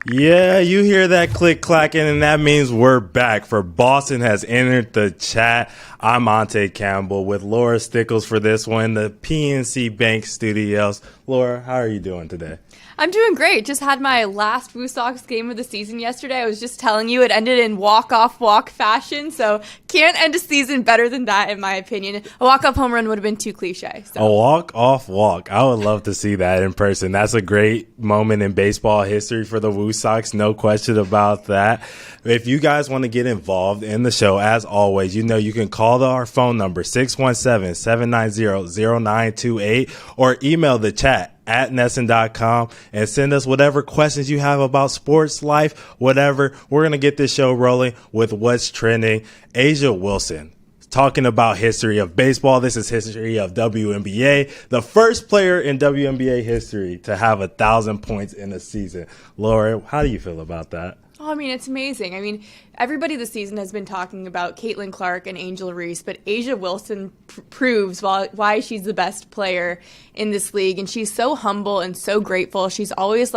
Yeah, you hear that click clacking, and that means we're back. For Boston has entered the chat. I'm Ountae Campbell with Laura Stickells for this one, the PNC Bank Studios. Laura, how are you doing today? I'm doing great. Just had my last Woo Sox game of the season yesterday. I was just telling you it ended in walk-off-walk fashion, so can't end a season better than that, in my opinion. A walk-off home run would have been too cliche. So. A walk-off walk. I would love to see that in person. That's a great moment in baseball history for the Woo Sox, no question about that. If you guys want to get involved in the show, as always, you know you can call our phone number, 617-790-0928, or email the chat at Nesson.com and send us whatever questions you have about sports, life, whatever. We're going to get this show rolling with what's trending. A'ja Wilson, talking about history of baseball. This is history of WNBA. The first player in WNBA history to have 1,000 points in a season. Laura, how do you feel about that? Oh, I mean, it's amazing. I mean, everybody this season has been talking about Caitlin Clark and Angel Reese, but A'ja Wilson proves why she's the best player in this league. And she's so humble and so grateful. She's always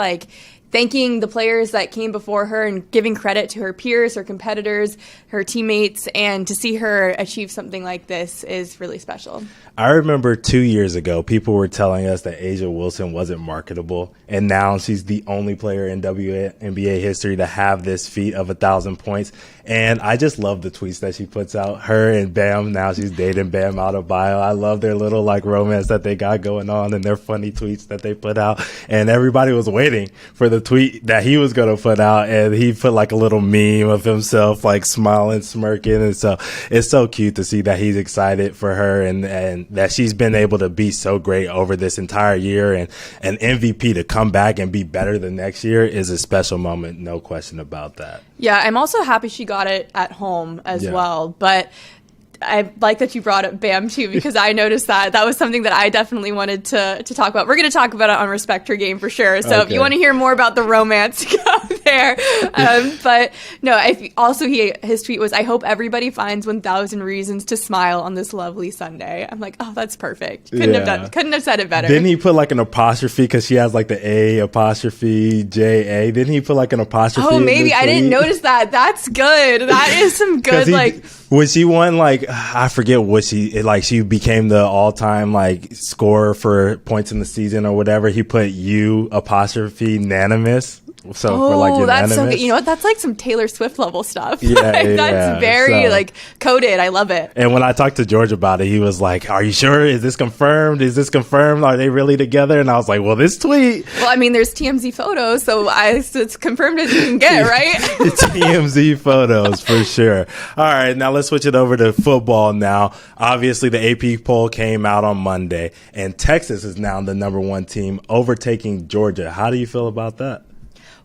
thanking the players that came before her and giving credit to her peers, her competitors, her teammates, and to see her achieve something like this is really special. I remember 2 years ago, people were telling us that A'ja Wilson wasn't marketable, and now she's the only player in WNBA history to have this feat of 1,000 points. And I just love the tweets that she puts out. Her and Bam, now she's dating Bam Adebayo. I love their little romance that they got going on and their funny tweets that they put out. And everybody was waiting for the tweet that he was going to put out, and he put a little meme of himself smiling, smirking. And so it's so cute to see that he's excited for her and that she's been able to be so great over this entire year, and an MVP to come back and be better than next year is a special moment. No question about that. Yeah, I'm also happy she got it at home as well, but I like that you brought up Bam too, because I noticed that was something that I definitely wanted to talk about. We're going to talk about it on Respect Her Game for sure. So if you want to hear more about the romance, go there. But no, his tweet was, "I hope everybody finds 1,000 reasons to smile on this lovely Sunday." I'm like, oh, that's perfect. Couldn't have said it better. Didn't he put an apostrophe, because she has the A apostrophe J A? Didn't he put an apostrophe? Oh, maybe I didn't notice that. That's good. That is some good when she won, I forget what she became the all-time scorer for points in the season or whatever. He put U apostrophe unanimous. So that's so good. You know what? That's some Taylor Swift level stuff. Yeah, that's very coded. I love it. And when I talked to George about it, he was like, "Are you sure? Is this confirmed? Are they really together?" And I was like, "Well, this tweet." Well, I mean, there's TMZ photos, so it's confirmed as you can get, right? TMZ photos for sure. All right, now let's switch it over to football now. Obviously, the AP poll came out on Monday, and Texas is now the #1 team, overtaking Georgia. How do you feel about that?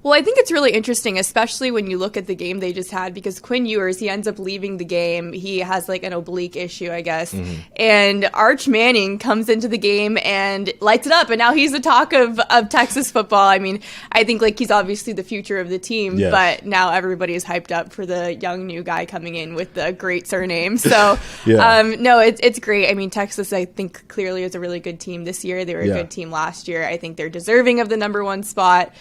Well, I think it's really interesting, especially when you look at the game they just had, because Quinn Ewers, he ends up leaving the game. He has an oblique issue, I guess. Mm-hmm. And Arch Manning comes into the game and lights it up. And now he's the talk of Texas football. I mean, I think he's obviously the future of the team, but now everybody is hyped up for the young new guy coming in with the great surname. So, no, it's great. I mean, Texas, I think, clearly is a really good team this year. They were a good team last year. I think they're deserving of the #1 spot.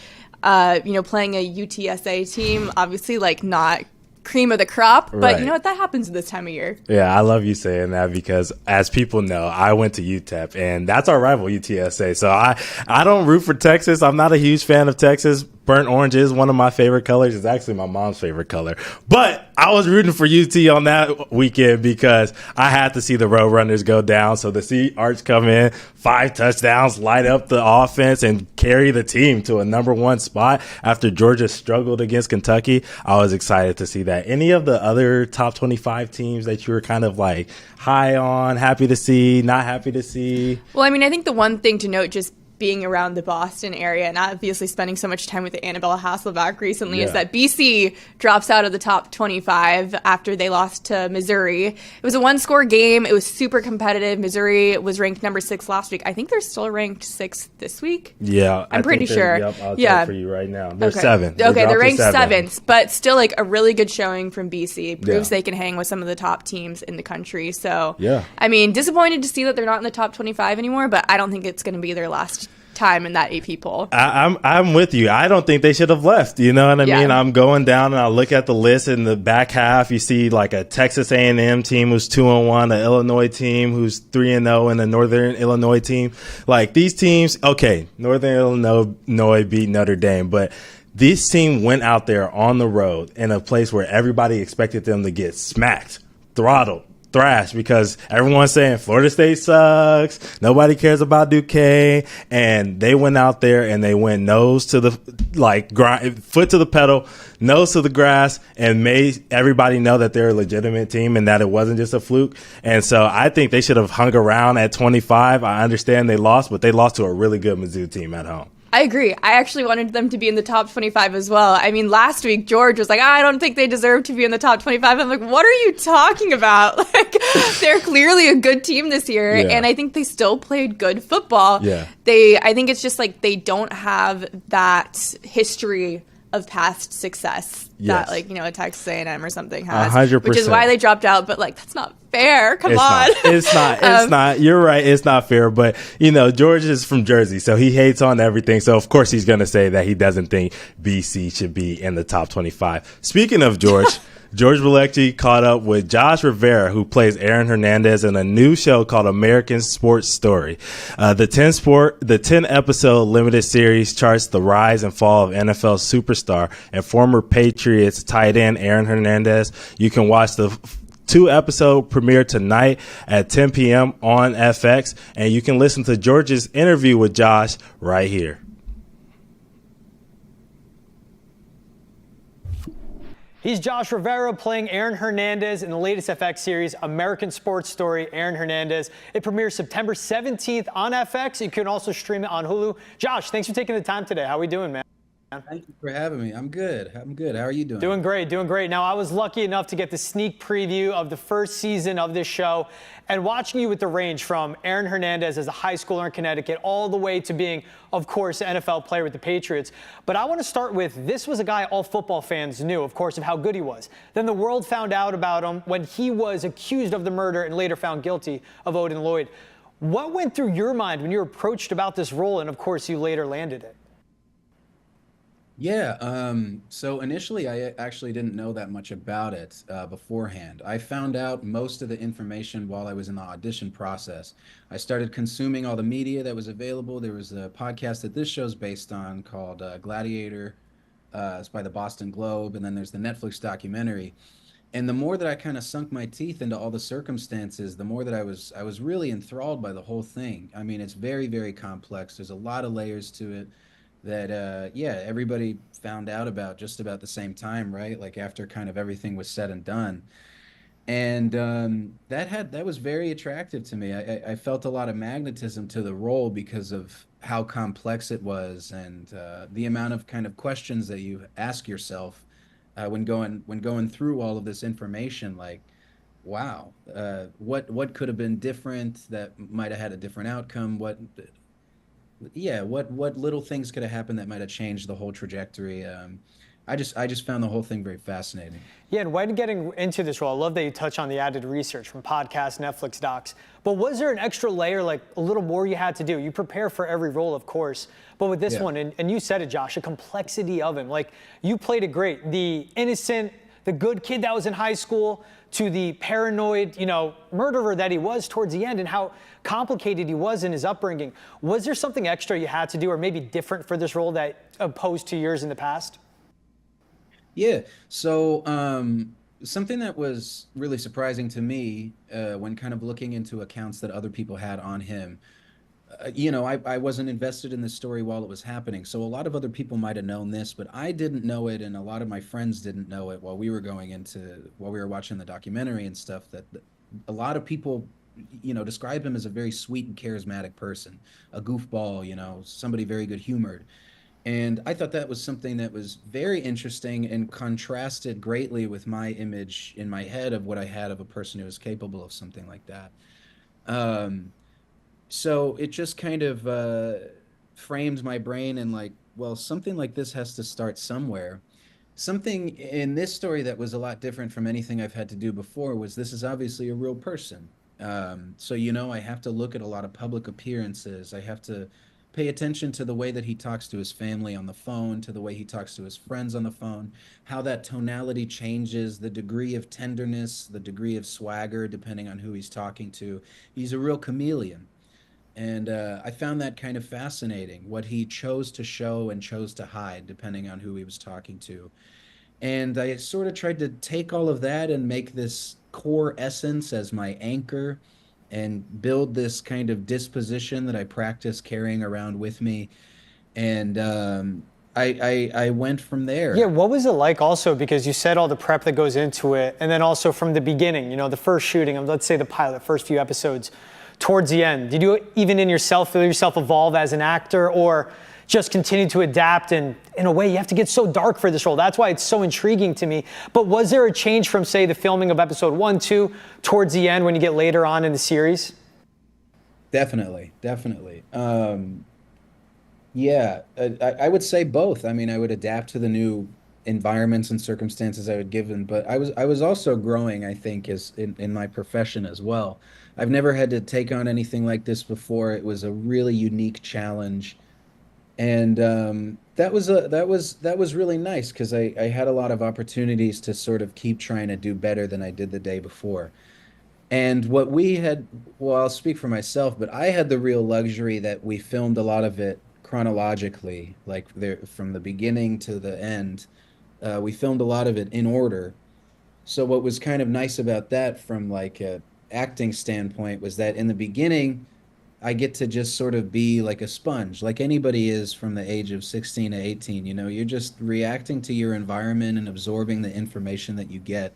Playing a UTSA team, obviously not cream of the crop, but you know what, that happens this time of year. Yeah, I love you saying that, because as people know, I went to UTEP, and that's our rival, UTSA. So I don't root for Texas. I'm not a huge fan of Texas. Burnt orange is one of my favorite colors. It's actually my mom's favorite color. But I was rooting for UT on that weekend because I had to see the Roadrunners go down. So to see Arch come in, 5 touchdowns, light up the offense, and carry the team to a #1 spot after Georgia struggled against Kentucky, I was excited to see that. Any of the other top 25 teams that you were kind of high on, happy to see, not happy to see? Well, I mean, I think the one thing to note, just being around the Boston area and obviously spending so much time with Annabelle Hasselbeck recently, is that BC drops out of the top 25 after they lost to Missouri. It was a 1-score game. It was super competitive. Missouri was ranked number 6 last week. I think they're still ranked 6th this week. Yeah. I'm pretty sure. Yep, I'll check for you right now. They're 7th. Okay, they're ranked 7th, but still a really good showing from BC. It proves they can hang with some of the top teams in the country. So, I mean, disappointed to see that they're not in the top 25 anymore, but I don't think it's going to be their last time in that AP poll. I'm with you. I don't think they should have left. You know what I mean? I'm going down and I look at the list in the back half. You see like a Texas A&M team who's 2-1, an Illinois team who's 3-0, and a Northern Illinois team. Like these teams, okay, Northern Illinois beat Notre Dame, but this team went out there on the road in a place where everybody expected them to get smacked, throttled, thrashed, because everyone's saying Florida State sucks. Nobody cares about Duquesne. And they went out there and they went nose to the, like, foot to the pedal, nose to the grass, and made everybody know that they're a legitimate team and that it wasn't just a fluke. And so I think they should have hung around at 25. I understand they lost, but they lost to a really good Mizzou team at home. I agree. I actually wanted them to be in the top 25 as well. I mean, last week, George was like, I don't think they deserve to be in the top 25. I'm like, what are you talking about? Like, they're clearly a good team this year, and I think they still played good football. Yeah. I think it's just like they don't have that history of past success that, like, you know, a Texas A&M or something has. 100%. Which is why they dropped out, but, like, that's not fair. Come on. It's not. You're right. It's not fair. But, you know, George is from Jersey, so he hates on everything. So, of course, he's going to say that he doesn't think BC should be in the top 25. Speaking of George, George Balekji caught up with Josh Rivera, who plays Aaron Hernandez in a new show called American Sports Story. The 10-episode limited series charts the rise and fall of NFL superstar and former Patriots tight end Aaron Hernandez. You can watch the 2-episode premiere tonight at 10 p.m. on FX, and you can listen to George's interview with Josh right here. He's Josh Rivera playing Aaron Hernandez in the latest FX series, American Sports Story, Aaron Hernandez. It premieres September 17th on FX. You can also stream it on Hulu. Josh, thanks for taking the time today. How are we doing, man? Thank you for having me. I'm good. How are you doing? Doing great. Now, I was lucky enough to get the sneak preview of the first season of this show, and watching you with the range from Aaron Hernandez as a high schooler in Connecticut all the way to being, of course, an NFL player with the Patriots. But I want to start with, this was a guy all football fans knew, of course, of how good he was. Then the world found out about him when he was accused of the murder and later found guilty of Odin Lloyd. What went through your mind when you were approached about this role and, of course, you later landed it? Yeah, so initially I actually didn't know that much about it beforehand. I found out most of the information while I was in the audition process. I started consuming all the media that was available. There was a podcast that this show's based on called Gladiator. It's by the Boston Globe, and then there's the Netflix documentary. And the more that I kind of sunk my teeth into all the circumstances, the more that I was really enthralled by the whole thing. I mean, it's very, very complex. There's a lot of layers to it that everybody found out about just about the same time, right? Like after kind of everything was said and done. And that was very attractive to me. I felt a lot of magnetism to the role because of how complex it was, and the amount of kind of questions that you ask yourself when going through all of this information. Like, wow, what could have been different that might have had a different outcome? What little things could have happened that might have changed the whole trajectory? I just found the whole thing very fascinating. Yeah, and when getting into this role, I love that you touch on the added research from podcasts, Netflix docs. But was there an extra layer, like a little more you had to do? You prepare for every role, of course, but with this one, and you said it, Josh, the complexity of him. Like, you played it great. The innocent, the good kid that was in high school, to the paranoid, murderer that he was towards the end, and how complicated he was in his upbringing. Was there something extra you had to do, or maybe different for this role that opposed to yours in the past? Yeah. So something that was really surprising to me when kind of looking into accounts that other people had on him, I wasn't invested in this story while it was happening. So a lot of other people might have known this, but I didn't know it, and a lot of my friends didn't know it while we were watching the documentary and stuff, that a lot of people, describe him as a very sweet and charismatic person, a goofball, somebody very good humored. And I thought that was something that was very interesting and contrasted greatly with my image in my head of what I had of a person who was capable of something like that. So it just kind of framed my brain and like, well, something like this has to start somewhere. Something in this story that was a lot different from anything I've had to do before was, this is obviously a real person. So, I have to look at a lot of public appearances. I have to pay attention to the way that he talks to his family on the phone, to the way he talks to his friends on the phone, how that tonality changes, the degree of tenderness, the degree of swagger, depending on who he's talking to. He's a real chameleon. And I found that kind of fascinating, what he chose to show and chose to hide, depending on who he was talking to. And I sort of tried to take all of that and make this core essence as my anchor and build this kind of disposition that I practice carrying around with me. And I went from there. Yeah, what was it like also, because you said all the prep that goes into it, and then also from the beginning, the first shooting of, let's say, the pilot, first few episodes, towards the end, did you even in yourself feel yourself evolve as an actor, or just continue to adapt? And in a way, you have to get so dark for this role. That's why it's so intriguing to me. But was there a change from, say, the filming of episode 1, 2, towards the end when you get later on in the series? Definitely. Yeah, I would say both. I mean, I would adapt to the new environments and circumstances I would given, but I was also growing, I think, as in my profession as well. I've never had to take on anything like this before. It was a really unique challenge. And that was really nice, because I had a lot of opportunities to sort of keep trying to do better than I did the day before. And what we had, well, I'll speak for myself, but I had the real luxury that we filmed a lot of it chronologically, like there from the beginning to the end. We filmed a lot of it in order. So what was kind of nice about that from like a acting standpoint was that in the beginning, I get to just sort of be like a sponge, like anybody is from the age of 16 to 18. You're just reacting to your environment and absorbing the information that you get.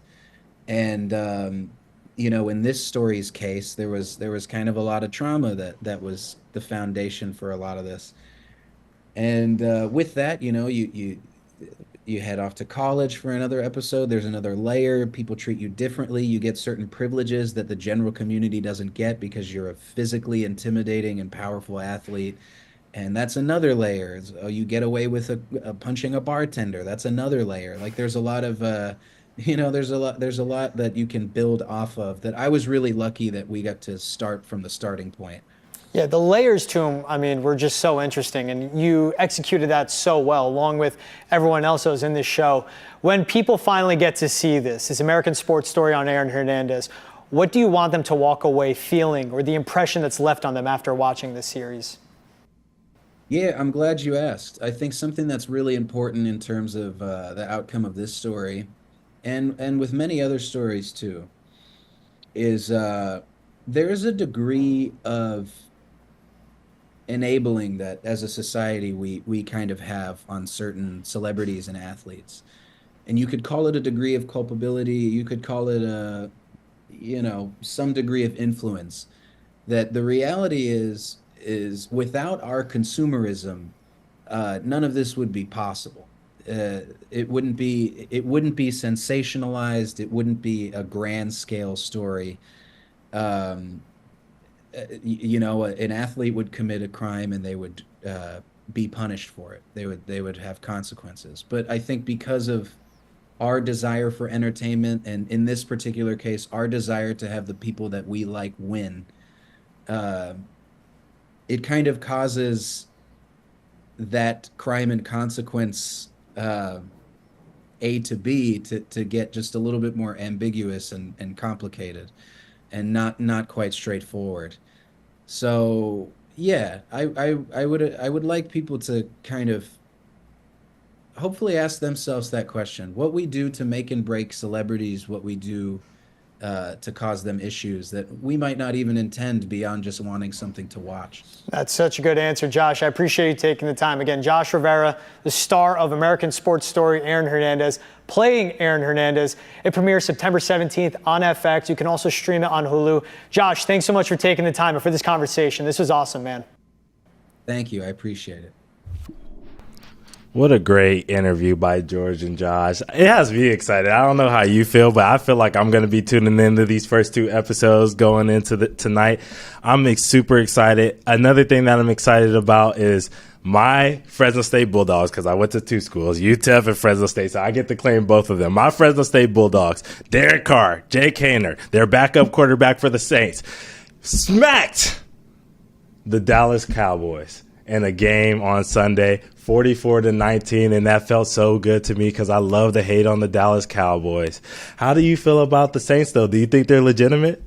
And in this story's case, there was kind of a lot of trauma that was the foundation for a lot of this. And with that, you head off to college for another episode. There's another layer. People treat you differently. You get certain privileges that the general community doesn't get because you're a physically intimidating and powerful athlete. And that's another layer. You get away with a punching a bartender. That's another layer. Like there's a lot of, there's a lot that you can build off of that. I was really lucky that we got to start from the starting point. Yeah, the layers to him, I mean, were just so interesting, and you executed that so well, along with everyone else that was in this show. When people finally get to see this American sports story on Aaron Hernandez, what do you want them to walk away feeling, or the impression that's left on them after watching this series? Yeah, I'm glad you asked. I think something that's really important in terms of the outcome of this story, and with many other stories too, is there's a degree of enabling that as a society we kind of have on certain celebrities and athletes. And you could call it a degree of culpability, you could call it some degree of influence. That the reality is without our consumerism, none of this would be possible. It wouldn't be sensationalized, it wouldn't be a grand scale story. An athlete would commit a crime and they would be punished for it. They would have consequences. But I think because of our desire for entertainment, and in this particular case, our desire to have the people that we like win, it kind of causes that crime and consequence A to B to get just a little bit more ambiguous and complicated, and not quite straightforward. So yeah, I would like people to kind of hopefully ask themselves that question: what we do to make and break celebrities, what we do to cause them issues that we might not even intend beyond just wanting something to watch. That's such a good answer, Josh. I appreciate you taking the time. Again, Josh Rivera, the star of American Sports Story, Aaron Hernandez, playing Aaron Hernandez. It premieres September 17th on FX. You can also stream it on Hulu. Josh, thanks so much for taking the time and for this conversation. This was awesome, man. Thank you. I appreciate it. What a great interview by George and Josh. It has me excited. I don't know how you feel, but I feel like I'm going to be tuning into these first two episodes going into tonight. I'm super excited. Another thing that I'm excited about is my Fresno State Bulldogs, because I went to two schools, UTEP and Fresno State, so I get to claim both of them. My Fresno State Bulldogs, Derek Carr, Jake Haener, their backup quarterback for the Saints, smacked the Dallas Cowboys. in a game on Sunday, 44-19, and that felt so good to me because I love to hate on the Dallas Cowboys. How do you feel about the Saints, though? Do you think they're legitimate?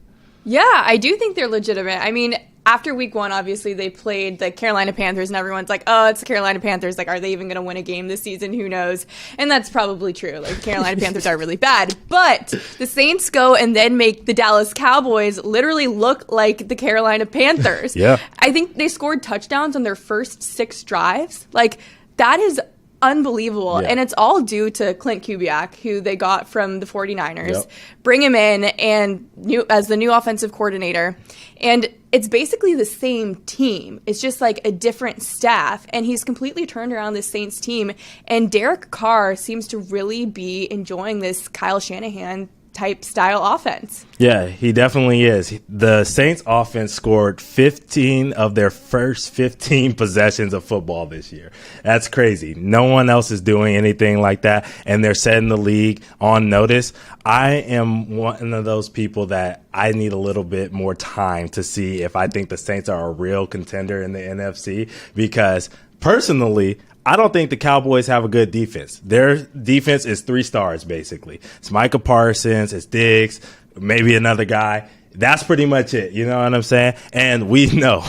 Yeah, I do think they're legitimate. I mean, after week one, obviously, they played the Carolina Panthers, and everyone's like, oh, it's the Carolina Panthers. Like, are they even going to win a game this season? Who knows? And that's probably true. Like, the Carolina Panthers are really bad. But the Saints go and then make the Dallas Cowboys literally look like the Carolina Panthers. Yeah. I think they scored touchdowns on their first 6 drives. Like, that is unbelievable. Yeah. And it's all due to Clint Kubiak, who they got from the 49ers. Yep. Bring him in and as the new offensive coordinator. And it's basically the same team. It's just like a different staff. And he's completely turned around this Saints team. And Derek Carr seems to really be enjoying this Kyle Shanahan type style offense. Yeah, he definitely is. The Saints offense scored 15 of their first 15 possessions of football this year. That's crazy. No one else is doing anything like that, and they're setting the league on notice. I am one of those people that I need a little bit more time to see if I think the Saints are a real contender in the NFC, because personally, I don't think the Cowboys have a good defense. Their defense is 3 stars, basically. It's Micah Parsons, it's Diggs, maybe another guy. That's pretty much it. You know what I'm saying? And we know,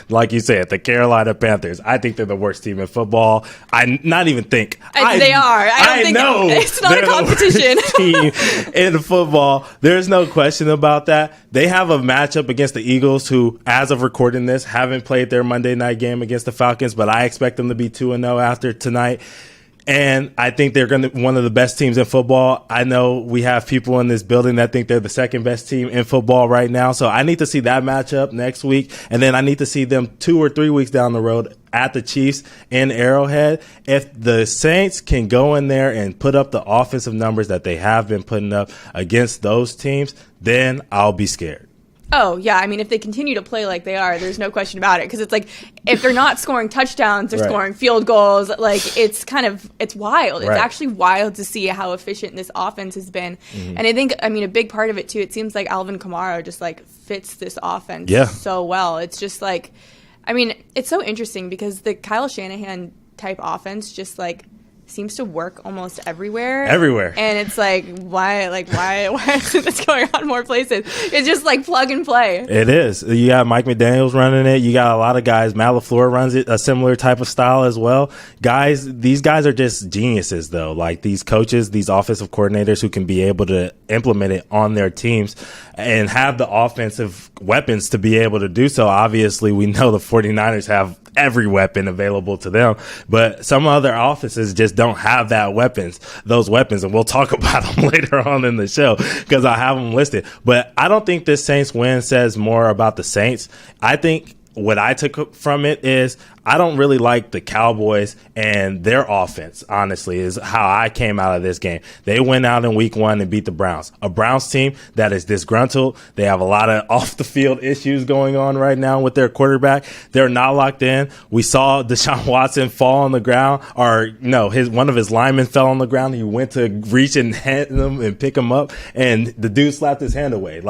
like you said, the Carolina Panthers, I think they're the worst team in football. Not even think. They are. I don't think know it's not a competition. Team in football. There's no question about that. They have a matchup against the Eagles, who, as of recording this, haven't played their Monday night game against the Falcons, but I expect them to be 2-0 after tonight. And I think they're going to one of the best teams in football. I know we have people in this building that think they're the second best team in football right now. So I need to see that matchup next week. And then I need to see them 2 or 3 weeks down the road at the Chiefs in Arrowhead. If the Saints can go in there and put up the offensive numbers that they have been putting up against those teams, then I'll be scared. Oh, yeah. I mean, if they continue to play like they are, there's no question about it. Because it's like, if they're not scoring touchdowns, they're scoring field goals. Like, it's wild. It's actually wild to see how efficient this offense has been. Mm-hmm. And I think, a big part of it, too, it seems like Alvin Kamara just, fits this offense so well. It's just it's so interesting because the Kyle Shanahan type offense just, seems to work almost everywhere. And it's why isn't this going on more places? It's just plug and play. It is. You got Mike McDaniels running it. You got a lot of guys. Matt LaFleur runs it, a similar type of style as well. These guys are just geniuses, though. These coaches, these offensive coordinators who can be able to implement it on their teams and have the offensive weapons to be able to do so. Obviously, we know the 49ers have every weapon available to them, but some other offenses just don't have those weapons, and we'll talk about them later on in the show because I have them listed. But I don't think this Saints win says more about the Saints. I think what I took from it is I don't really like the Cowboys and their offense, honestly, is how I came out of this game. They went out in week 1 and beat the Browns, a Browns team that is disgruntled. They have a lot of off-the-field issues going on right now with their quarterback. They're not locked in. We saw Deshaun Watson fall on the ground, one of his linemen fell on the ground. He went to reach and hand him and pick him up, and the dude slapped his hand away.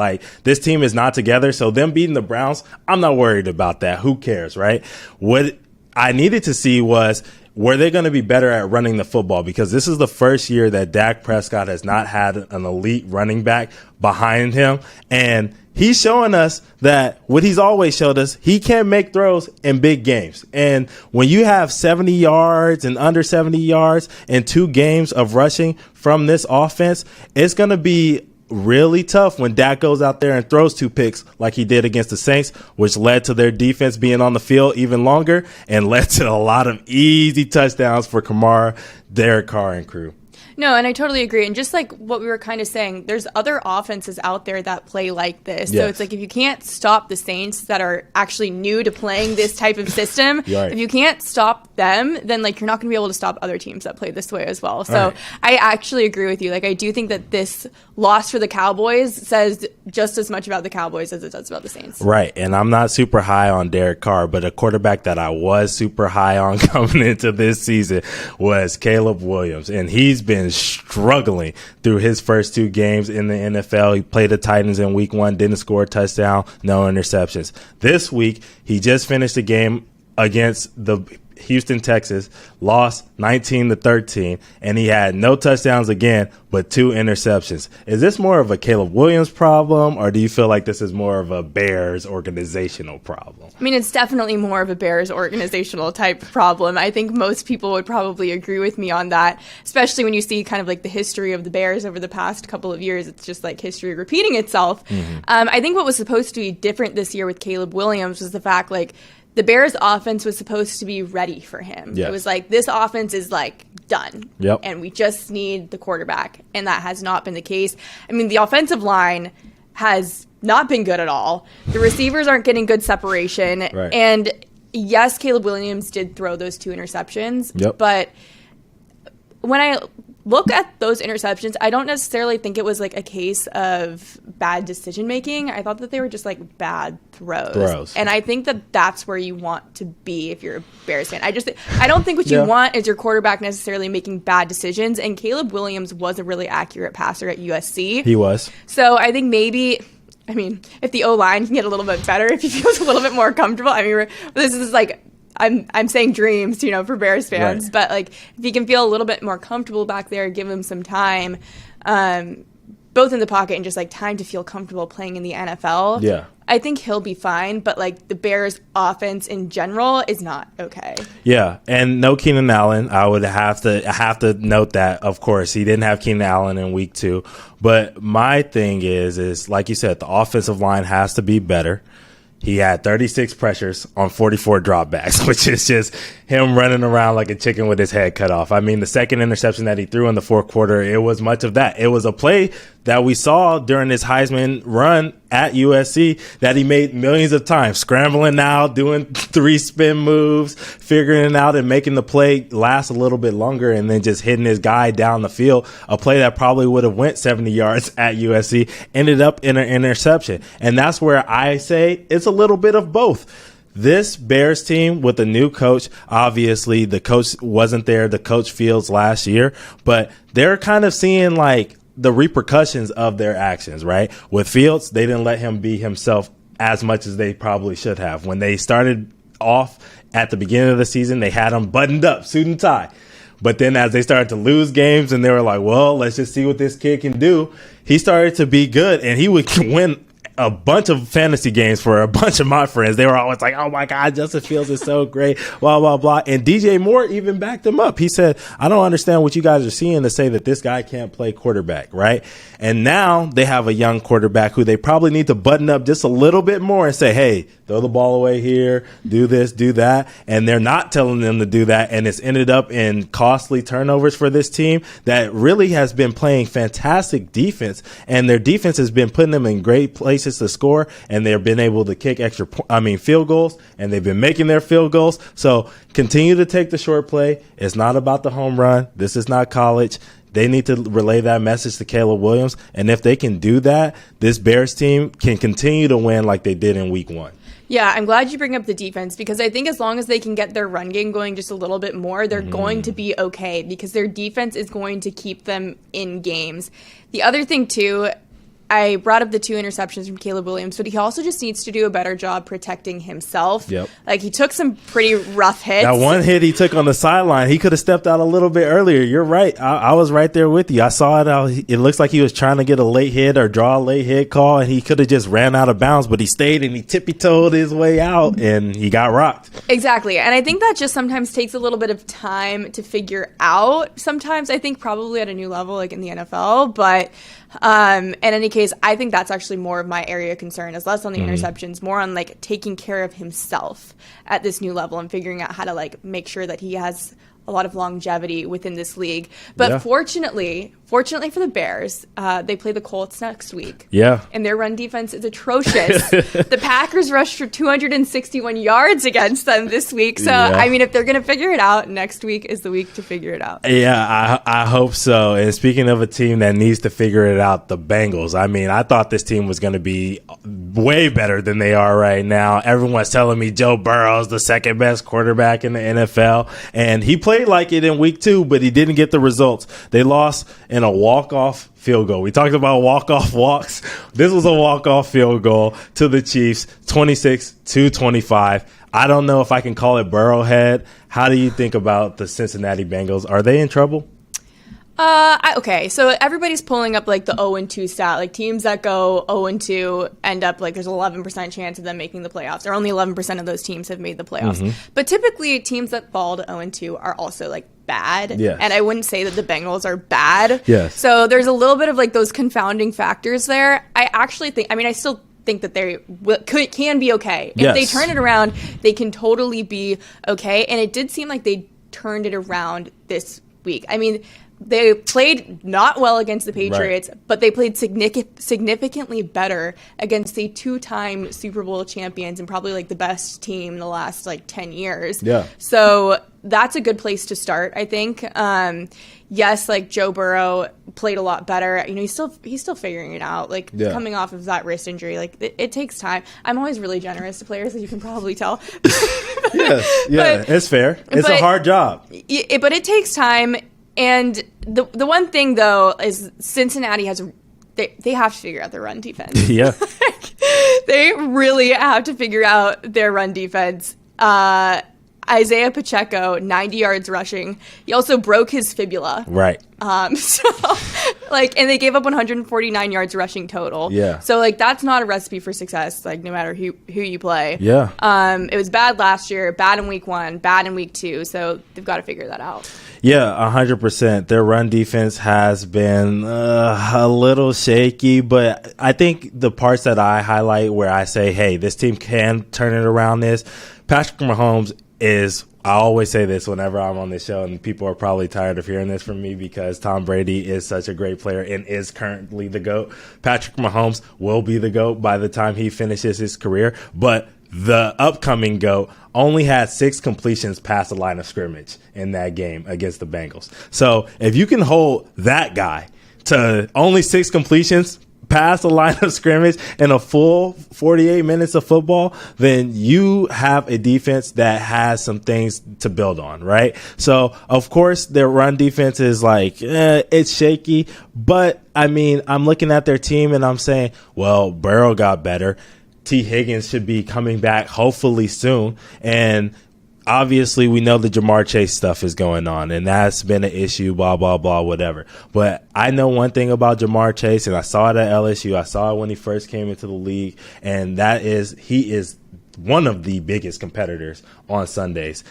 This team is not together, so them beating the Browns, I'm not worried about that. Who cares, right? What I needed to see was, were they going to be better at running the football? Because this is the first year that Dak Prescott has not had an elite running back behind him. And he's showing us that what he's always showed us, he can make throws in big games. And when you have 70 yards and under 70 yards in 2 games of rushing from this offense, it's going to be really tough when Dak goes out there and throws 2 picks like he did against the Saints, which led to their defense being on the field even longer and led to a lot of easy touchdowns for Kamara, Derek Carr, and crew. No, and I totally agree. And just like what we were kind of saying, there's other offenses out there that play like this. Yes. So it's if you can't stop the Saints that are actually new to playing this type of system, right. If you can't stop them, then you're not going to be able to stop other teams that play this way as well. So right. I actually agree with you. I do think that this loss for the Cowboys says just as much about the Cowboys as it does about the Saints. Right, and I'm not super high on Derek Carr, but a quarterback that I was super high on coming into this season was Caleb Williams, and he's been struggling through his first 2 games in the NFL. He played the Titans in week 1, didn't score a touchdown, no interceptions. This week, he just finished the game against the Houston, Texas, lost 19-13, and he had no touchdowns again, but 2 interceptions. Is this more of a Caleb Williams problem, or do you feel like this is more of a Bears organizational problem? I mean, it's definitely more of a Bears organizational type problem. I think most people would probably agree with me on that, especially when you see kind of like the history of the Bears over the past couple of years. It's just like history repeating itself. I think what was supposed to be different this year with Caleb Williams was the fact like the Bears offense was supposed to be ready for him. Yes. It was like, this offense is like done. Yep. And we just need the quarterback. And that has not been the case. I mean, the offensive line has not been good at all. The receivers aren't getting good separation. Right. And yes, Caleb Williams did throw those 2 interceptions. Yep. But when I look at those interceptions, I don't necessarily think it was like a case of bad decision making. I thought that they were just like bad throws. And I think that that's where you want to be if you're a Bears fan. I don't think what you want is your quarterback necessarily making bad decisions. And Caleb Williams was a really accurate passer at USC. He was. So I think maybe, I mean, if the O-line can get a little bit better, if he feels a little bit more comfortable. I mean, this is like, I'm saying dreams, for Bears fans, right. But like if he can feel a little bit more comfortable back there, give him some time, both in the pocket and just like time to feel comfortable playing in the NFL. Yeah. I think he'll be fine, but like the Bears offense in general is not okay. Yeah, and no Keenan Allen. I would have to note that, of course, he didn't have Keenan Allen in week 2. But my thing is like you said, the offensive line has to be better. He had 36 pressures on 44 dropbacks, which is just him running around like a chicken with his head cut off. I mean, the second interception that he threw in the fourth quarter, it was much of that. It was a play that we saw during his Heisman run at USC that he made millions of times, scrambling out, doing 3 spin moves, figuring it out and making the play last a little bit longer and then just hitting his guy down the field. A play that probably would have went 70 yards at USC ended up in an interception. And that's where I say it's a little bit of both. This Bears team with a new coach, obviously the coach wasn't there, the coach Fields last year, but they're kind of seeing like the repercussions of their actions, right? With Fields, they didn't let him be himself as much as they probably should have. When they started off at the beginning of the season, they had him buttoned up, suit and tie. But then as they started to lose games and they were like, well, let's just see what this kid can do, he started to be good and he would win a bunch of fantasy games for a bunch of my friends. They were always like, oh my God, Justin Fields is so great, blah, blah, blah. And DJ Moore even backed him up. He said, I don't understand what you guys are seeing to say that this guy can't play quarterback, right? And now they have a young quarterback who they probably need to button up just a little bit more and say, hey, throw the ball away here, do this, do that. And they're not telling them to do that. And it's ended up in costly turnovers for this team that really has been playing fantastic defense. And their defense has been putting them in great places to score, and they've been able to kick field goals, and they've been making their field goals. So continue to take the short play. It's not about the home run. This is not college. They need to relay that message to Caleb Williams, and if they can do that, this Bears team can continue to win like they did in week 1. Yeah, I'm glad you bring up the defense because I think as long as they can get their run game going just a little bit more, they're going to be okay because their defense is going to keep them in games. The other thing, too, I brought up the 2 interceptions from Caleb Williams, but he also just needs to do a better job protecting himself. Yep. Like, he took some pretty rough hits. That one hit he took on the sideline, he could have stepped out a little bit earlier. You're right. I was right there with you. I saw it. It looks like he was trying to get a late hit or draw a late hit call, and he could have just ran out of bounds, but he stayed and he tippy-toed his way out, and he got rocked. Exactly. And I think that just sometimes takes a little bit of time to figure out. Sometimes I think probably at a new level, like in the NFL, but in any case, I think that's actually more of my area of concern, is less on the interceptions, more on like taking care of himself at this new level and figuring out how to like make sure that he has a lot of longevity within this league. But fortunately for the Bears, they play the Colts next week. Yeah. And their run defense is atrocious. The Packers rushed for 261 yards against them this week. So, I mean, if they're going to figure it out, next week is the week to figure it out. Yeah, I hope so. And speaking of a team that needs to figure it out, the Bengals. I mean, I thought this team was going to be way better than they are right now. Everyone's telling me Joe Burrow's the second best quarterback in the NFL. And he played played like it in week 2, but he didn't get the results. They lost in a walk-off field goal. We talked about walk-off walks. This was a walk-off field goal to the Chiefs, 26-25. I don't know if I can call it Burrowhead. How do you think about the Cincinnati Bengals? Are they in trouble? Okay, so everybody's pulling up like the 0-2 stat. Like teams that go 0-2 end up like there's an 11% chance of them making the playoffs. Or only 11% of those teams have made the playoffs. Mm-hmm. But typically teams that fall to 0-2 are also like bad. Yes. And I wouldn't say that the Bengals are bad. Yes. So there's a little bit of like those confounding factors there. I still think that they can be okay. If they turn it around, they can totally be okay. And it did seem like they turned it around this week. I mean, they played not well against the Patriots, but they played significantly better against the 2-time Super Bowl champions and probably like the best team in the last like 10 years. Yeah. So that's a good place to start, I think. Yes, like Joe Burrow played a lot better. You know, he's still figuring it out. Like coming off of that wrist injury, like it takes time. I'm always really generous to players, as you can probably tell. It's fair. It's a hard job. But it takes time. And the one thing, though, is Cincinnati they have to figure out their run defense. Yeah. They really have to figure out their run defense. Isaiah Pacheco, 90 yards rushing. He also broke his fibula. Right. And they gave up 149 yards rushing total. Yeah. So, like, that's not a recipe for success, like, no matter who you play. Yeah. It was bad last year, bad in week 1, bad in week 2. So they've got to figure that out. Yeah, 100%. Their run defense has been a little shaky, but I think the parts that I highlight where I say, hey, this team can turn it around is Patrick Mahomes I always say this whenever I'm on this show, and people are probably tired of hearing this from me because Tom Brady is such a great player and is currently the GOAT. Patrick Mahomes will be the GOAT by the time he finishes his career, but the upcoming GOAT only had 6 completions past the line of scrimmage in that game against the Bengals. So if you can hold that guy to only 6 completions past the line of scrimmage in a full 48 minutes of football, then you have a defense that has some things to build on, right? So, of course, their run defense is like, it's shaky. But, I mean, I'm looking at their team and I'm saying, well, Burrow got better. T. Higgins should be coming back hopefully soon. And obviously, we know the Jamar Chase stuff is going on, and that's been an issue, blah, blah, blah, whatever. But I know one thing about Jamar Chase, and I saw it at LSU. I saw it when he first came into the league, and that is he is one of the biggest competitors on Sundays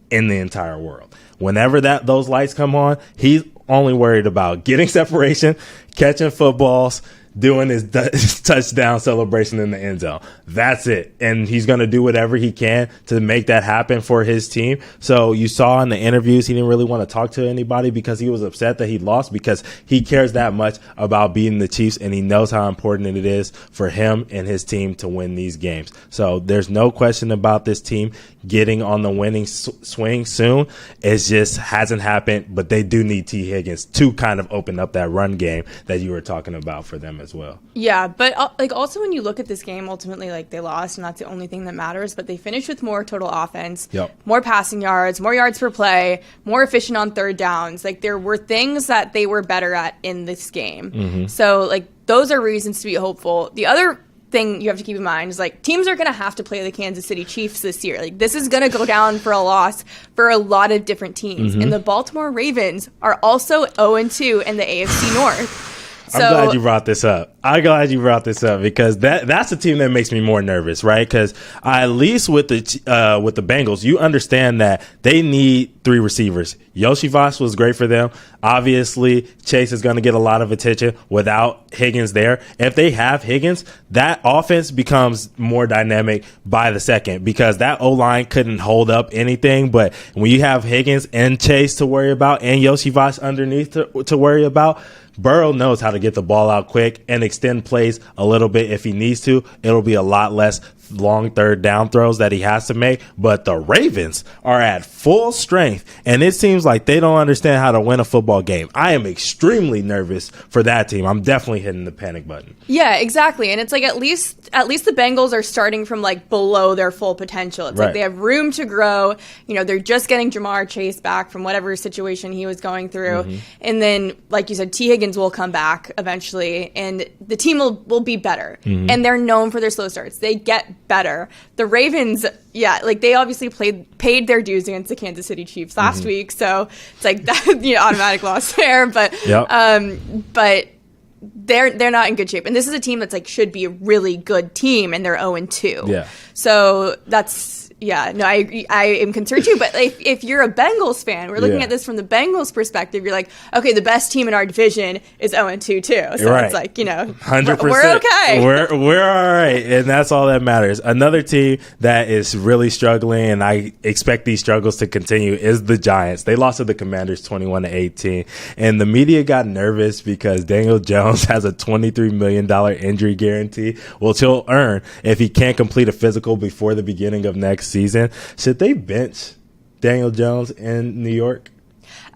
in the entire world. Whenever those lights come on, he's only worried about getting separation, catching footballs, doing his touchdown celebration in the end zone. That's it. And he's going to do whatever he can to make that happen for his team. So you saw in the interviews, he didn't really want to talk to anybody because he was upset that he lost, because he cares that much about beating the Chiefs, and he knows how important it is for him and his team to win these games. So there's no question about this team getting on the winning swing soon. It just hasn't happened, but they do need T. Higgins to kind of open up that run game that you were talking about for them as well. Yeah, but like also when you look at this game, ultimately like they lost, and that's the only thing that matters. But they finished with more total offense, more passing yards, more yards per play, more efficient on third downs. Like there were things that they were better at in this game. Mm-hmm. So like those are reasons to be hopeful. The other thing you have to keep in mind is like teams are going to have to play the Kansas City Chiefs this year. Like this is going to go down for a loss for a lot of different teams. Mm-hmm. And the Baltimore Ravens are also 0-2 in the AFC North. I'm glad you brought this up. Because that's the team that makes me more nervous, right? Because at least with the Bengals, you understand that they need 3 receivers. Yoshi Voss was great for them. Obviously, Chase is going to get a lot of attention without Higgins there. If they have Higgins, that offense becomes more dynamic by the second, because that O-line couldn't hold up anything. But when you have Higgins and Chase to worry about and Yoshi Voss underneath to worry about, Burrow knows how to get the ball out quick and extend plays a little bit if he needs to. It'll be a lot less long third down throws that he has to make. But the Ravens are at full strength, and it seems like they don't understand how to win a football game. I am extremely nervous for that team. I'm definitely hitting the panic button. Yeah, exactly. And it's like at least the Bengals are starting from like below their full potential. It's like they have room to grow. You know, they're just getting Jamar Chase back from whatever situation he was going through. And then, like you said, T. Higgins will come back eventually, and the team will be better. And they're known for their slow starts. They get better. The Ravens, like they obviously paid their dues against the Kansas City Chiefs last week. So it's like that, automatic loss there. But but they're not in good shape. And this is a team that's like should be a really good team, and they're 0-2. Yeah. So that's I am concerned too. But if you're a Bengals fan, we're looking at this from the Bengals perspective. You're like, okay, the best team in our division is 0-2 too. So it's like, 100%. We're okay. We're all right, and that's all that matters. Another team that is really struggling, and I expect these struggles to continue, is the Giants. They lost to the Commanders 21-18, and the media got nervous because Daniel Jones has a $23 million injury guarantee, which he'll earn if he can't complete a physical before the beginning of next season. Should they bench Daniel Jones in New York?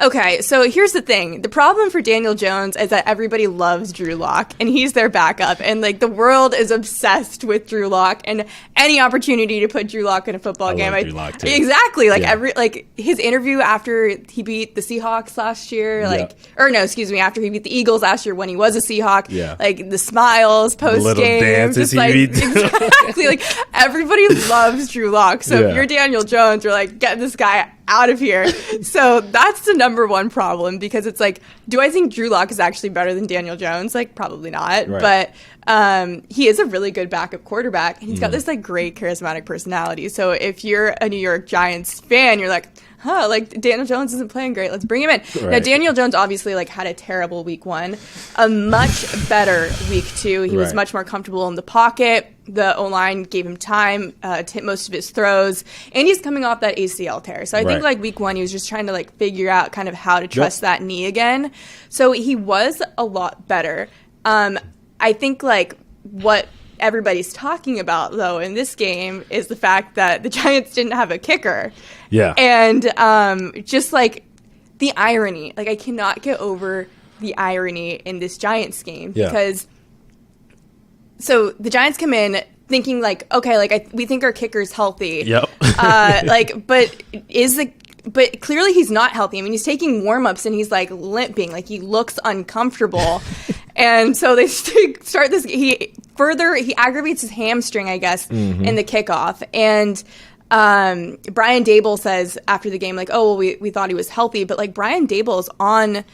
Okay, so here's the thing. The problem for Daniel Jones is that everybody loves Drew Lock, and he's their backup. And, like, the world is obsessed with Drew Lock, and any opportunity to put Drew Lock in a football game. Drew Lock too. Exactly. Like, his interview after he beat the Seahawks last year, after he beat the Eagles last year when he was a Seahawk. Yeah. Like, the smiles post-game. The little dances exactly. Like, everybody loves Drew Lock. So if you're Daniel Jones, you're like, get this guy out of here. So that's the number one problem, because it's like, do I think Drew Lock is actually better than Daniel Jones? Like, probably not. Right. But he is a really good backup quarterback, and he's got this like great charismatic personality. So if you're a New York Giants fan, you're like, like Daniel Jones isn't playing great. Let's bring him in. Right. Now, Daniel Jones obviously like had a terrible week 1, a much better week 2. He was much more comfortable in the pocket. The O-line gave him time to hit most of his throws, and he's coming off that ACL tear. So I think like week 1, he was just trying to like figure out kind of how to trust that knee again. So he was a lot better. I think like what everybody's talking about though in this game is the fact that the Giants didn't have a kicker. Yeah. And just like the irony, like I cannot get over the irony in this Giants game because so the Giants come in thinking like, okay, like we think our kicker's healthy. Yep. But clearly he's not healthy. I mean, he's taking warm-ups and he's like limping, like he looks uncomfortable. And so they start this. He aggravates his hamstring, I guess, in the kickoff. And Brian Dable says after the game, like, oh, well, we thought he was healthy, but like Brian Dable is on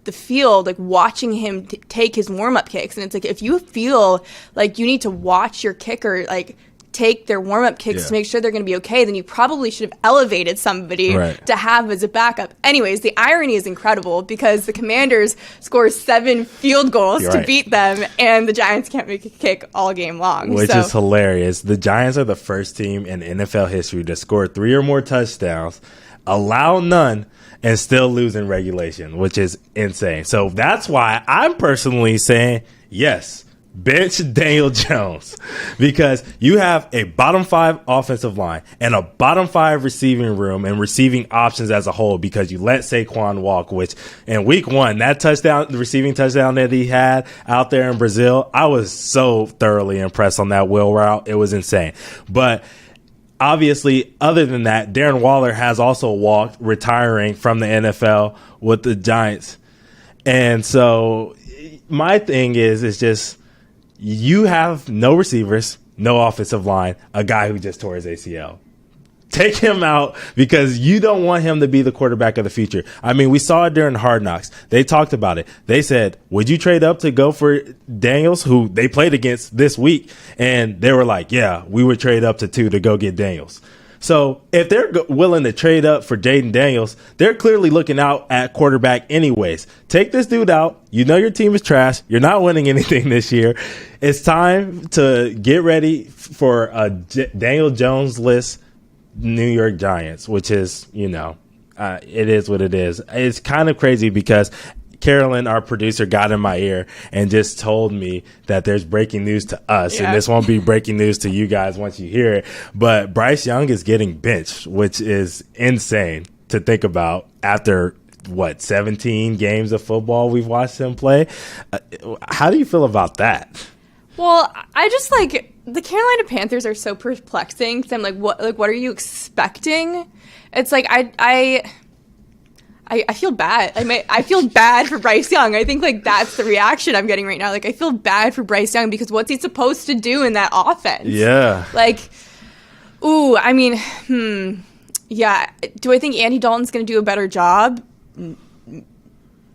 the field, like watching him take his warm-up kicks. And it's like, if you feel like you need to watch your kicker, like take their warm-up kicks to make sure they're going to be okay, then you probably should have elevated somebody to have as a backup. Anyways, the irony is incredible because the Commanders score 7 field goals to beat them, and the Giants can't make a kick all game long. Which is hilarious. The Giants are the first team in NFL history to score 3 or more touchdowns, allow none, and still lose in regulation, which is insane. So that's why I'm personally saying, yes, bench Daniel Jones, because you have a bottom 5 offensive line and a bottom 5 receiving room and receiving options as a whole, because you let Saquon walk, which in week 1, that touchdown, the receiving touchdown that he had out there in Brazil, I was so thoroughly impressed on that wheel route. It was insane. But obviously, other than that, Darren Waller has also walked, retiring from the NFL with the Giants. And so my thing is just, you have no receivers, no offensive line, a guy who just tore his ACL. Take him out because you don't want him to be the quarterback of the future. I mean, we saw it during Hard Knocks. They talked about it. They said, would you trade up to go for Daniels, who they played against this week? And they were like, yeah, we would trade up to 2 to go get Daniels. So if they're willing to trade up for Jaden Daniels, they're clearly looking out at quarterback anyways. Take this dude out. You know your team is trash. You're not winning anything this year. It's time to get ready for a Daniel Jones-less New York Giants, which is, it is what it is. It's kind of crazy because Carolyn, our producer, got in my ear and just told me that there's breaking news to us, and this won't be breaking news to you guys once you hear it. But Bryce Young is getting benched, which is insane to think about after 17 games of football we've watched him play. How do you feel about that? Well, I just the Carolina Panthers are so perplexing because I'm like, what are you expecting? It's like I feel bad. I feel bad for Bryce Young. I think that's the reaction I'm getting right now. I feel bad for Bryce Young because what's he supposed to do in that offense? Yeah. Yeah. Do I think Andy Dalton's going to do a better job?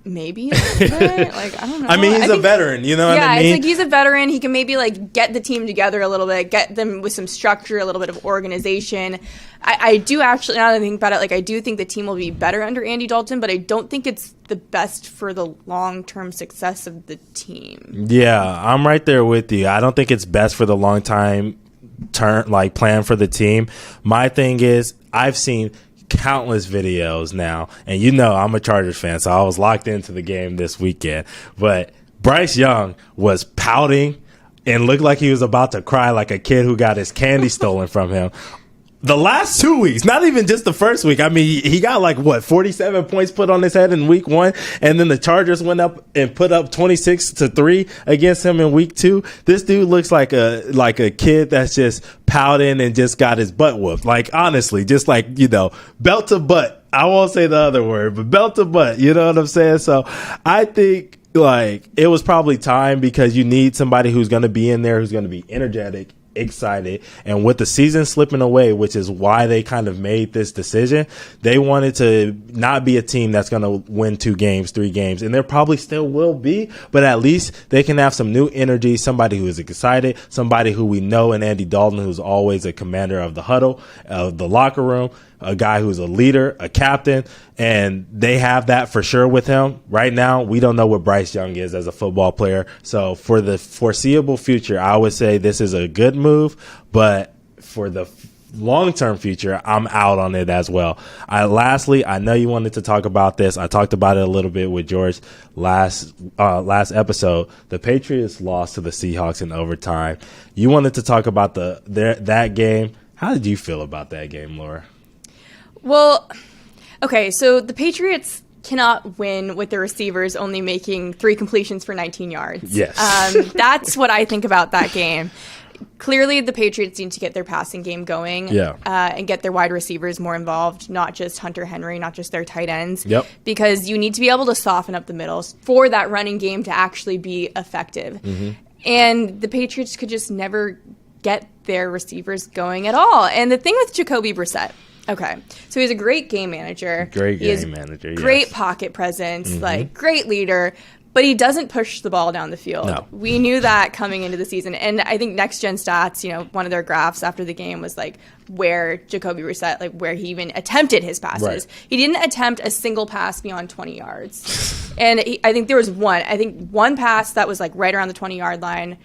Maybe. I don't know. I mean, he's a veteran. You know what I mean? Yeah, it's he's a veteran. He can maybe get the team together a little bit, get them with some structure, a little bit of organization. I do actually, now that I think about it, I do think the team will be better under Andy Dalton, but I don't think it's the best for the long-term success of the team. Yeah, I'm right there with you. I don't think it's best for the long-time plan for the team. My thing is, I've seen countless videos now, and I'm a Chargers fan, so I was locked into the game this weekend. But Bryce Young was pouting and looked like he was about to cry like a kid who got his candy stolen from him. The last 2 weeks, not even just the first week. I mean, he got 47 points put on his head in week 1, and then the Chargers went up and put up 26-3 against him in week 2. This dude looks like a kid that's just pouting and just got his butt whooped. Honestly, just belt to butt. I won't say the other word, but belt to butt. You know what I'm saying? So I think it was probably time, because you need somebody who's going to be in there, who's going to be energetic, excited, and with the season slipping away, which is why they kind of made this decision, they wanted to not be a team that's going to win 2 games, 3 games, and there probably still will be, but at least they can have some new energy, somebody who is excited, somebody who we know in Andy Dalton, who's always a commander of the huddle, of the locker room, a guy who's a leader, a captain, and they have that for sure with him. Right now, we don't know what Bryce Young is as a football player. So for the foreseeable future, I would say this is a good move, but for the long-term future, I'm out on it as well. Lastly, I know you wanted to talk about this. I talked about it a little bit with George last episode. The Patriots lost to the Seahawks in overtime. You wanted to talk about that game. How did you feel about that game, Laura? Well, okay, so the Patriots cannot win with their receivers only making 3 completions for 19 yards. Yes. That's what I think about that game. Clearly, the Patriots need to get their passing game going, and get their wide receivers more involved, not just Hunter Henry, not just their tight ends. Yep. Because you need to be able to soften up the middle for that running game to actually be effective. Mm-hmm. And the Patriots could just never get their receivers going at all. And the thing with Jacoby Brissett, okay, so he's a great game manager. Great pocket presence, great leader, but he doesn't push the ball down the field. No. We knew that coming into the season. And I think Next Gen Stats, one of their graphs after the game was where Jacoby Brissett, where he even attempted his passes. Right. He didn't attempt a single pass beyond 20 yards. And I think there was one pass that was right around the 20-yard line,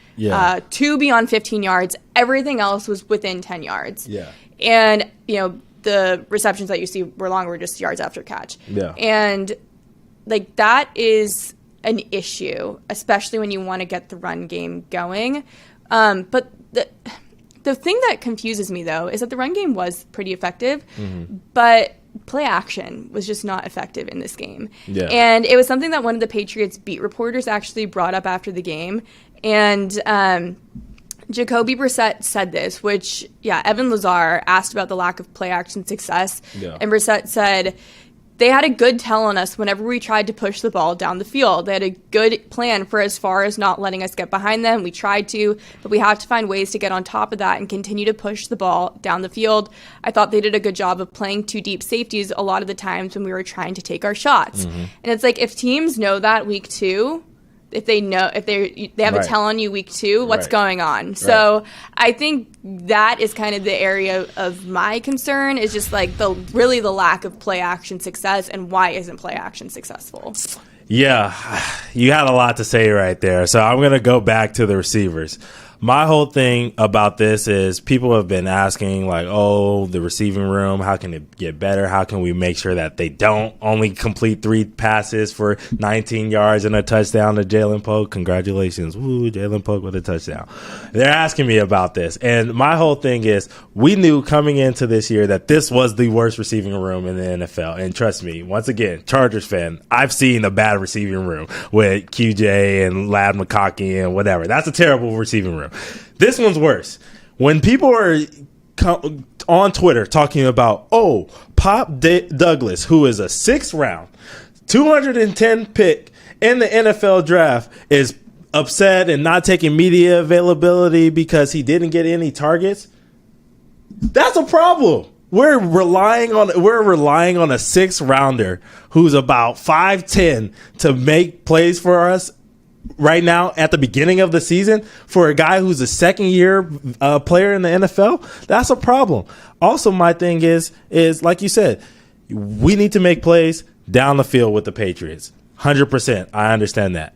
2 beyond 15 yards. Everything else was within 10 yards. Yeah. And, the receptions that you see were just yards after catch. Yeah. And that is an issue, especially when you want to get the run game going. But the thing that confuses me, though, is that the run game was pretty effective, but play action was just not effective in this game. Yeah. And it was something that one of the Patriots beat reporters actually brought up after the game. And Jacoby Brissett said this, which, Evan Lazar asked about the lack of play action success. Yeah. And Brissett said, they had a good tell on us whenever we tried to push the ball down the field. They had a good plan for as far as not letting us get behind them. We tried to, but we have to find ways to get on top of that and continue to push the ball down the field. I thought they did a good job of playing 2 deep safeties a lot of the times when we were trying to take our shots. Mm-hmm. And it's if teams know that week 2, if they have a tell on you week 2, what's going on. So I think that is kind of the area of my concern, is just the lack of play action success, and why isn't play action successful? Yeah, you had a lot to say right there. So I'm going to go back to the receivers. my whole thing about this is people have been asking, like, oh, the receiving room, how can it get better? How can we make sure that they don't only complete 3 passes for 19 yards and a touchdown to Jalen Pope? Congratulations. Woo, Jalen Pope with a touchdown. They're asking me about this. And my whole thing is, we knew coming into this year that this was the worst receiving room in the NFL. And trust me, once again, Chargers fan, I've seen a bad receiving room with QJ and Lad McConkey and whatever. That's a terrible receiving room. This one's worse. When people are on Twitter talking about, oh, Pop Douglas, who is a 6th round, 210 pick in the NFL draft, is upset and not taking media availability because he didn't get any targets, that's a problem. We're relying on a 6th rounder who's about 5'10" to make plays for us right now at the beginning of the season for a guy who's a second-year player in the NFL. That's a problem. Also, my thing is like you said, we need to make plays down the field with the Patriots. 100%. I understand that.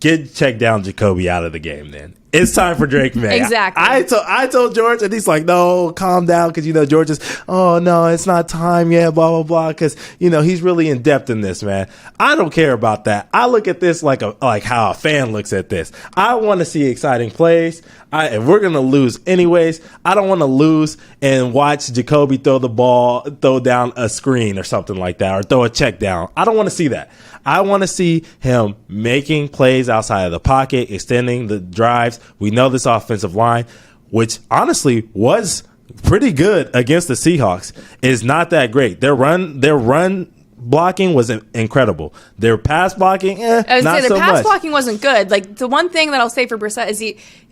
Check down Jacoby out of the game then. It's time for Drake May. Exactly. I told George, and he's like, no, calm down, because, George is, oh, no, it's not time yet, blah, blah, blah, because, he's really in depth in this, man. I don't care about that. I look at this like how a fan looks at this. I want to see exciting plays. If we're going to lose anyways, I don't want to lose and watch Jacoby throw down a screen or something like that, or throw a check down. I don't want to see that. I want to see him making plays outside of the pocket, extending the drives. We know this offensive line, which honestly was pretty good against the Seahawks, is not that great. Their run blocking was incredible. Their pass blocking, not so much. Their pass blocking wasn't good. Like, the one thing that I'll say for Brissett is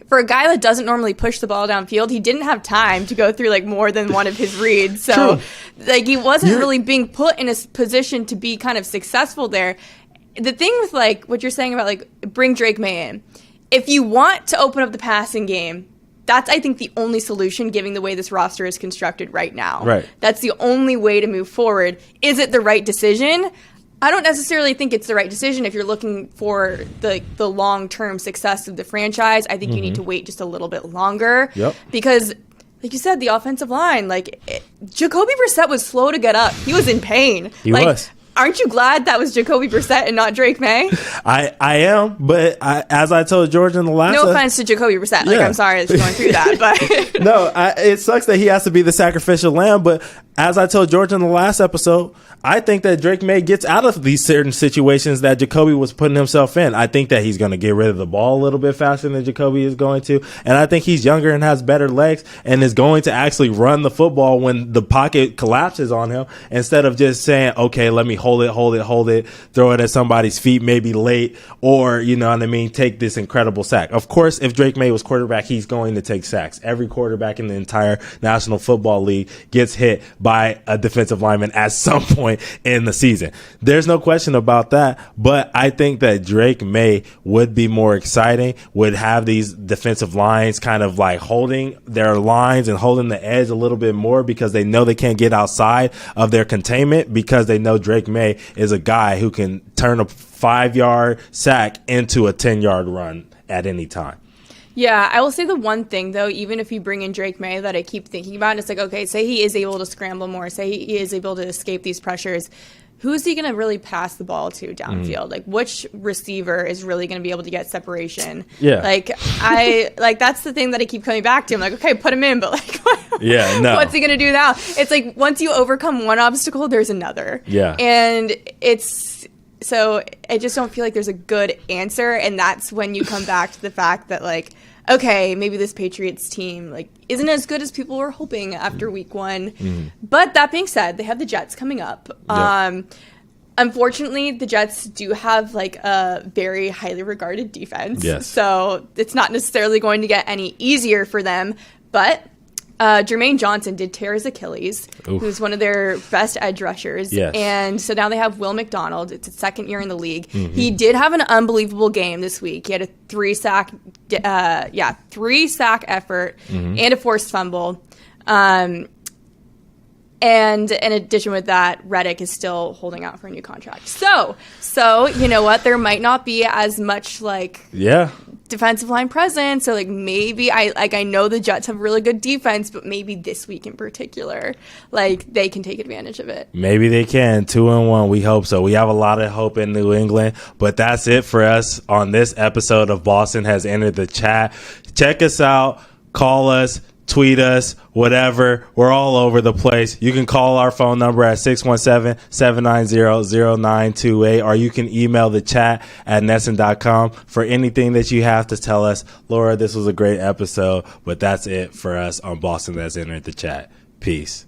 for a guy that doesn't normally push the ball downfield, he didn't have time to go through more than one of his reads. So, he wasn't really being put in a position to be kind of successful there. The thing with what you're saying about bring Drake May in, if you want to open up the passing game, that's, I think, the only solution, given the way this roster is constructed right now. Right. That's the only way to move forward. Is it the right decision? I don't necessarily think it's the right decision if you're looking for the long-term success of the franchise. I think you need to wait just a little bit longer. Yep. Because, like you said, the offensive line, Jacoby Brissett was slow to get up. He was in pain. He was. Aren't you glad that was Jacoby Brissett and not Drake May? I am, but as I told George in the last... No offense to Jacoby Brissett. I'm sorry that you're going through that, but... No, it sucks that he has to be the sacrificial lamb, but as I told George in the last episode, I think that Drake May gets out of these certain situations that Jacoby was putting himself in. I think that he's going to get rid of the ball a little bit faster than Jacoby is going to, and I think he's younger and has better legs and is going to actually run the football when the pocket collapses on him, instead of just saying, okay, let me hold it, throw it at somebody's feet, maybe late, or, take this incredible sack. Of course, if Drake May was quarterback, he's going to take sacks. Every quarterback in the entire National Football League gets hit by a defensive lineman at some point in the season. There's no question about that, but I think that Drake May would be more exciting, would have these defensive lines kind of holding their lines and holding the edge a little bit more, because they know they can't get outside of their containment, because they know Drake May is a guy who can turn a 5-yard sack into a 10-yard run at any time. Yeah, I will say the one thing, though, even if you bring in Drake May, that I keep thinking about, it's okay, say he is able to scramble more, say he is able to escape these pressures, who's he going to really pass the ball to downfield? Which receiver is really going to be able to get separation? Yeah. That's the thing that I keep coming back to. I'm okay, put him in, but yeah, no. What's he going to do now? It's once you overcome one obstacle, there's another. Yeah. And so I just don't feel like there's a good answer, and that's when you come back to the fact that okay, maybe this Patriots team isn't as good as people were hoping after week 1. But that being said, they have the Jets coming up. Yeah. Unfortunately, the Jets do have a very highly regarded defense. Yes. So it's not necessarily going to get any easier for them, but Jermaine Johnson did tear his Achilles, who's one of their best edge rushers. Yes. And so now they have Will McDonald. It's his second year in the league. He did have an unbelievable game this week. He had a 3-sack effort and a forced fumble. And in addition with that, Reddick is still holding out for a new contract. So you know what? There might not be as much defensive line presence. So like maybe I know the Jets have really good defense, but maybe this week in particular, like they can take advantage of it. Maybe they can. 2-1. We hope so. We have a lot of hope in New England, but that's it for us on this episode of Boston Has Entered the Chat. Check us out. Call us. Tweet us, whatever. We're all over the place. You can call our phone number at 617-790-0928, or you can email the chat at nesson.com for anything that you have to tell us. Laura, this was a great episode, but that's it for us on Boston Has Entered the Chat. Peace.